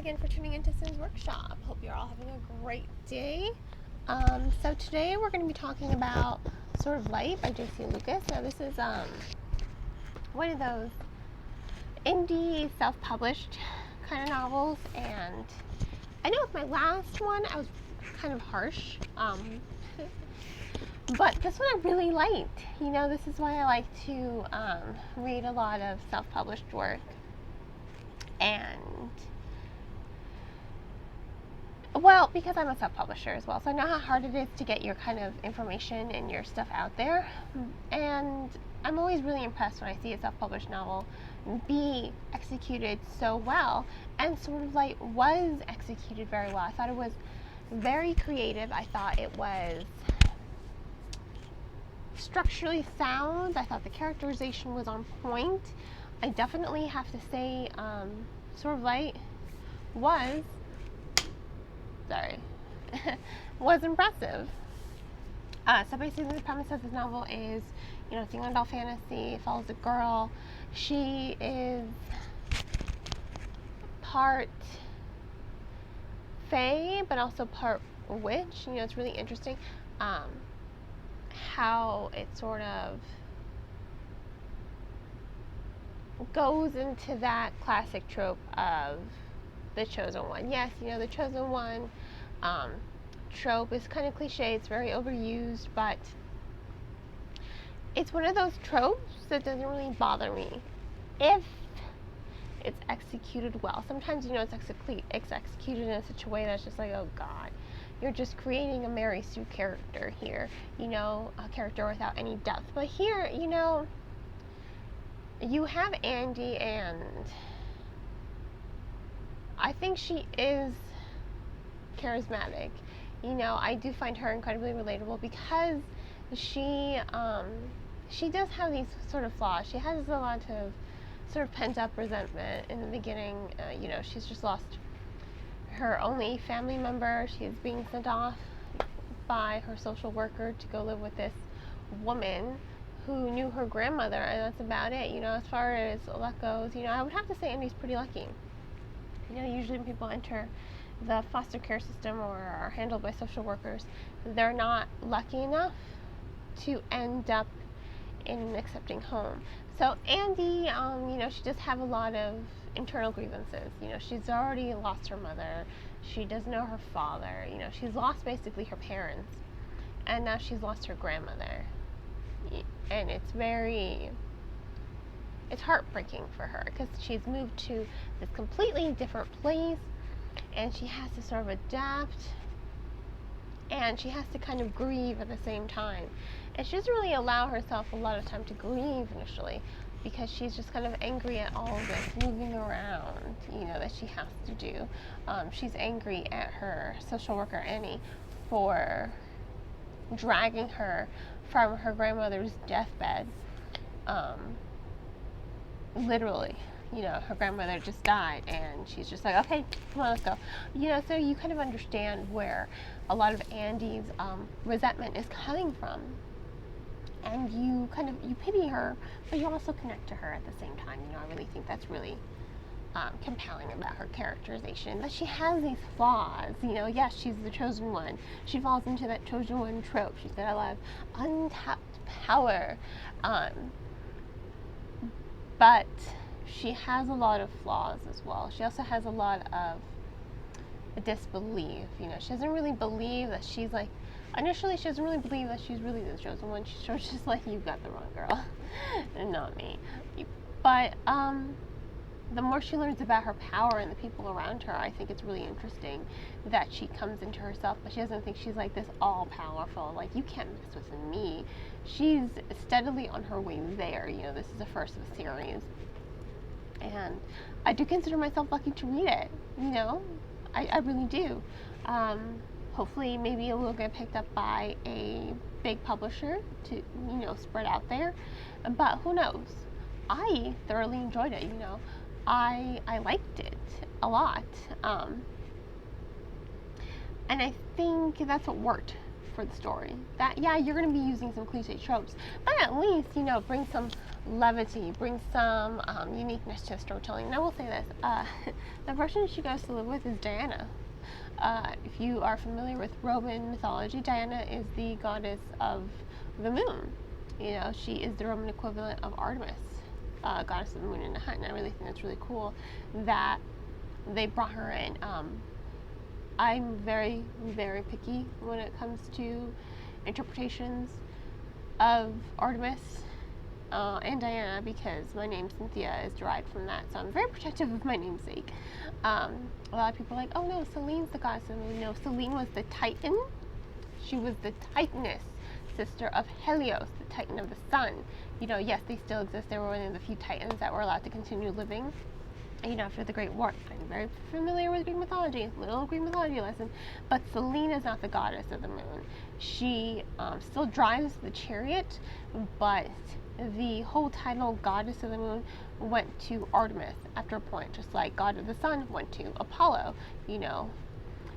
again for tuning into Sim's Workshop. Hope you're all having a great day. So today we're going to be talking about Sort of Light by J.C. Lucas. Now this is one of those indie self-published kind of novels, and I know with my last one I was kind of harsh, but this one I really liked. You know, this is why I like to read a lot of self-published work. And well, because I'm a self-publisher as well, so I know how hard it is to get your kind of information and your stuff out there. And I'm always really impressed when I see a self-published novel be executed so well, and Sort of Light was executed very well. I thought it was very creative. I thought it was structurally sound. I thought the characterization was on point. I definitely have to say Sort of Light was impressive. So basically the premise of this novel is, you know, it's young adult fantasy. It follows a girl. She is part fae, but also part witch. You know, it's really interesting how it sort of goes into that classic trope of the chosen one. Yes, you know, the chosen one trope is kind of cliche. It's very overused, but it's one of those tropes that doesn't really bother me if it's executed well. Sometimes, you know, it's executed in such a way that's just like, oh God, you're just creating a Mary Sue character here, you know, a character without any depth. But here, you know, you have Andy, and I think she is charismatic. You know, I do find her incredibly relatable because she does have these sort of flaws. She has a lot of sort of pent up resentment in the beginning. You know, she's just lost her only family member. She is being sent off by her social worker to go live with this woman who knew her grandmother, and that's about it. You know, as far as luck goes, you know, I would have to say Andy's pretty lucky. You know, usually when people enter the foster care system or are handled by social workers, they're not lucky enough to end up in an accepting home. So Andy, you know, she does have a lot of internal grievances. You know, she's already lost her mother. She doesn't know her father. You know, she's lost basically her parents, and now she's lost her grandmother. And it's heartbreaking for her because she's moved to this completely different place, and she has to sort of adapt, and she has to kind of grieve at the same time. And she doesn't really allow herself a lot of time to grieve initially because she's just kind of angry at all of this moving around, you know, that she has to do. She's angry at her social worker, Annie, for dragging her from her grandmother's deathbed. Literally, you know, her grandmother just died, and she's just like, okay, come on, let's go. You know, so you kind of understand where a lot of Andy's resentment is coming from, and you pity her, but you also connect to her at the same time. You know, I really think that's really compelling about her characterization, that she has these flaws. You know, yes, she's the chosen one. She falls into that chosen one trope. She's got a lot of untapped power, but she has a lot of flaws as well. She also has a lot of disbelief. You know, she doesn't really believe that she's like, initially she doesn't really believe that she's really the chosen one. She's just like, you got the wrong girl and not me. But the more she learns about her power and the people around her, I think it's really interesting that she comes into herself, but she doesn't think she's like this all-powerful, like, you can't mess with me. She's steadily on her way there. You know, this is the first of a series, and I do consider myself lucky to read it. You know, I really do. Hopefully maybe it will get picked up by a big publisher to, you know, spread out there, but who knows. I thoroughly enjoyed it. You know, I liked it a lot, and I think that's what worked for the story. That, yeah, you're going to be using some cliche tropes, but at least, you know, bring some levity, bring some uniqueness to storytelling. And I will say this, the person she goes to live with is Diana. If you are familiar with Roman mythology, Diana is the goddess of the moon. You know, she is the Roman equivalent of Artemis, goddess of the moon in a hut, and I really think that's really cool that they brought her in. I'm very, very picky when it comes to interpretations of Artemis and Diana, because my name Cynthia is derived from that, so I'm very protective of my namesake. A lot of people are like, oh no, Selene's the goddess of the moon. No, Selene was the Titan. She was the Titaness, sister of Helios, the Titan of the sun. You know, yes, they still exist. They were one of the few Titans that were allowed to continue living, you know, after the Great War. I'm very familiar with Greek mythology, little Greek mythology lesson, but Selene is not the goddess of the moon. She still drives the chariot, but the whole title goddess of the moon went to Artemis after a point, just like god of the sun went to Apollo. You know,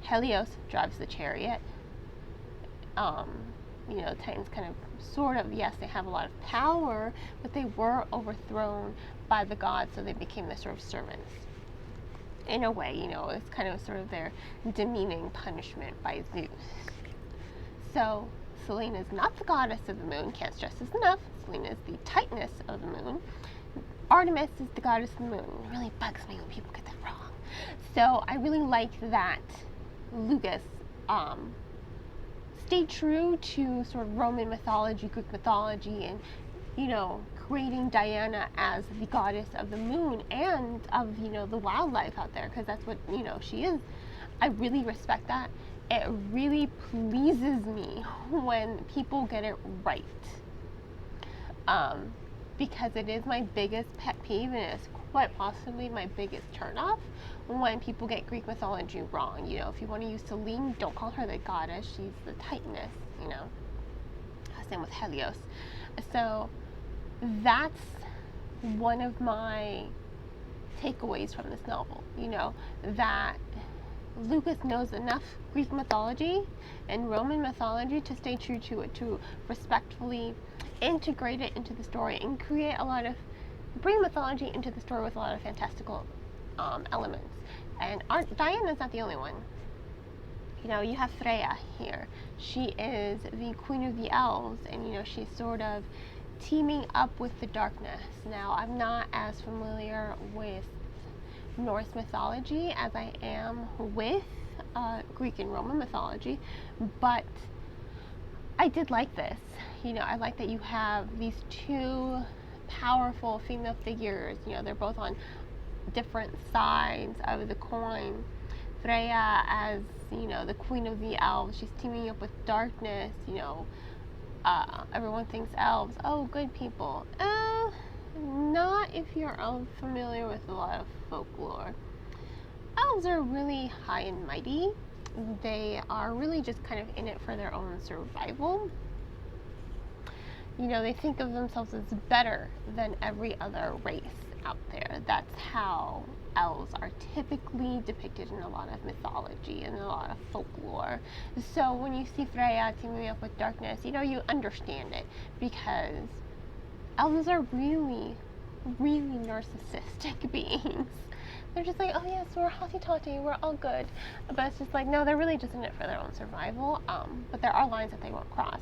Helios drives the chariot. You know, Titans kind of, sort of, yes, they have a lot of power, but they were overthrown by the gods, so they became the sort of servants. In a way, you know, it's kind of sort of their demeaning punishment by Zeus. So, Selene is not the goddess of the moon, can't stress this enough. Selene is the Titaness of the moon. Artemis is the goddess of the moon. It really bugs me when people get that wrong. So, I really like that Lucas stayed true to sort of Roman mythology, Greek mythology, and, you know, creating Diana as the goddess of the moon and of, you know, the wildlife out there, because that's what, you know, she is. I really respect that. It really pleases me when people get it right, because it is my biggest pet peeve, and it's quite possibly my biggest turnoff when people get Greek mythology wrong. You know, if you want to use Selene, don't call her the goddess, she's the Titaness, you know. Same with Helios. So that's one of my takeaways from this novel, you know, that Lucas knows enough Greek mythology and Roman mythology to stay true to it, to respectfully integrate it into the story and create a lot of, bring mythology into the story with a lot of fantastical elements. And Diana's not the only one. You know, you have Freya here. She is the queen of the elves, and, you know, she's sort of teaming up with the darkness. Now, I'm not as familiar with Norse mythology as I am with Greek and Roman mythology, but I did like this. You know, I like that you have these two powerful female figures. You know, they're both on different sides of the coin. Freya, as, you know, the queen of the elves, she's teaming up with darkness. You know, everyone thinks elves, oh, good people. Not if you're familiar with a lot of folklore. Elves are really high and mighty. They are really just kind of in it for their own survival. You know, they think of themselves as better than every other race out there. That's how elves are typically depicted in a lot of mythology and a lot of folklore. So when you see Freya teaming up with darkness, you know, you understand it, because elves are really, really narcissistic beings. They're just like, oh yes, we're hotty-totty, we're all good. But it's just like, no, they're really just in it for their own survival. But there are lines that they won't cross.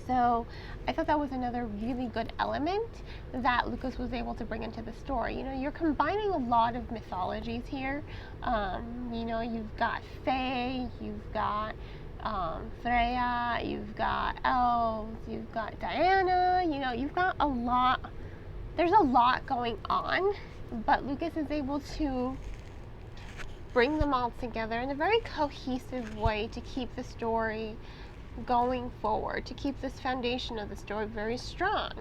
So I thought that was another really good element that Lucas was able to bring into the story. You know, you're combining a lot of mythologies here. You know, you've got Fae, you've got Freya, you've got elves, you've got Diana, you know, you've got a lot. There's a lot going on, but Lucas is able to bring them all together in a very cohesive way to keep the story going forward, to keep this foundation of the story very strong.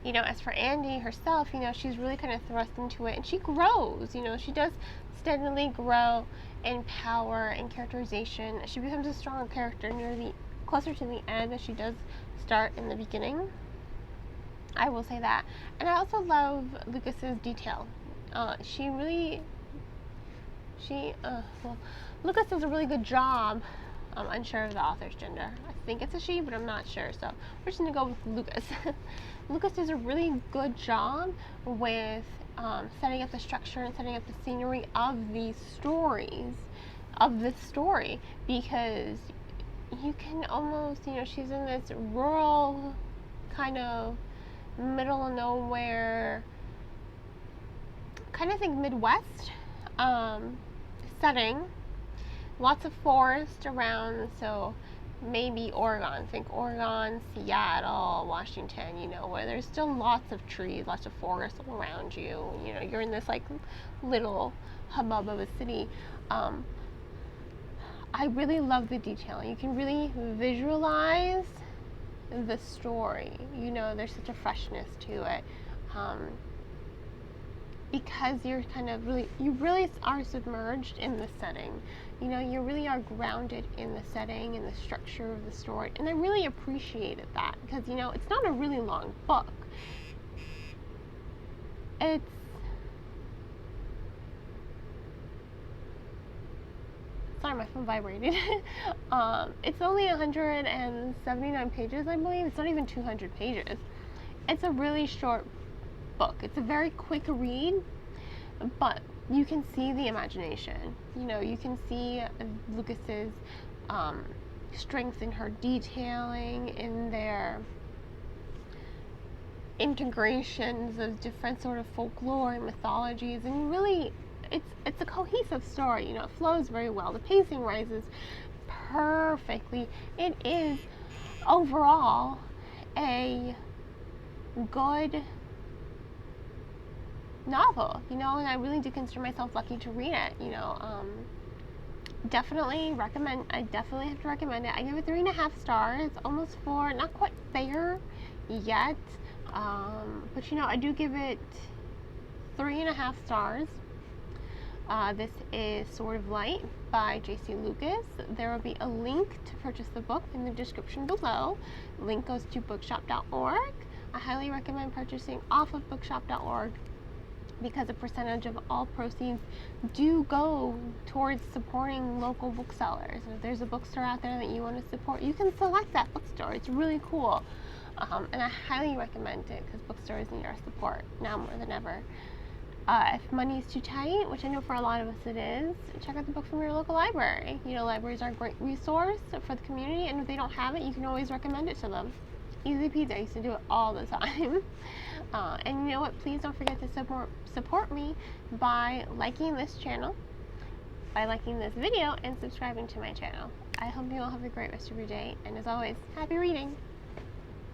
You know, as for Andy herself, you know, she's really kind of thrust into it, and she grows. You know, she does steadily grow in power and characterization. She becomes a stronger character closer to the end than she does start in the beginning. I will say that. And I also love Lucas's detail. Lucas does a really good job I'm unsure of the author's gender. I think it's a she, but I'm not sure. So we're just gonna go with Lucas. Lucas does a really good job with setting up the structure and setting up the scenery of these stories, of this story, because you can almost, she's in this rural kind of middle of nowhere, kind of think Midwest setting. Lots of forest around, so maybe Oregon. Think Oregon, Seattle, Washington, where there's still lots of trees, lots of forest all around you. You're in this like little hubbub of a city. I really love the detailing. You can really visualize the story. There's such a freshness to it. Because you're kind of you really are submerged in the setting. You really are grounded in the setting and the structure of the story. And I really appreciated that because, it's not a really long book. Sorry, my phone vibrated. It's only 179 pages, I believe. It's not even 200 pages. It's a really short book. It's a very quick read, but you can see the imagination. You can see Lucas's strength in her detailing, in their integrations of different sort of folklore and mythologies, and really it's a cohesive story. It flows very well. The pacing rises perfectly. It is overall a good novel, and I really do consider myself lucky to read it. Definitely recommend. I definitely have to recommend it. I give it 3.5 stars, almost 4, not quite there yet, but I do give it 3.5 stars. This is Sword of Light by J.C. Lucas. There will be a link to purchase the book in the description below. Link goes to bookshop.org. I highly recommend purchasing off of bookshop.org because a percentage of all proceeds do go towards supporting local booksellers. And if there's a bookstore out there that you want to support, you can select that bookstore. It's really cool. And I highly recommend it because bookstores need our support now more than ever. If money is too tight, which I know for a lot of us it is, check out the book from your local library. Libraries are a great resource for the community, and if they don't have it, you can always recommend it to them. Easy peasy. I used to do it all the time. And you know what? Please don't forget to support me by liking this channel, by liking this video, and subscribing to my channel. I hope you all have a great rest of your day, and as always, happy reading!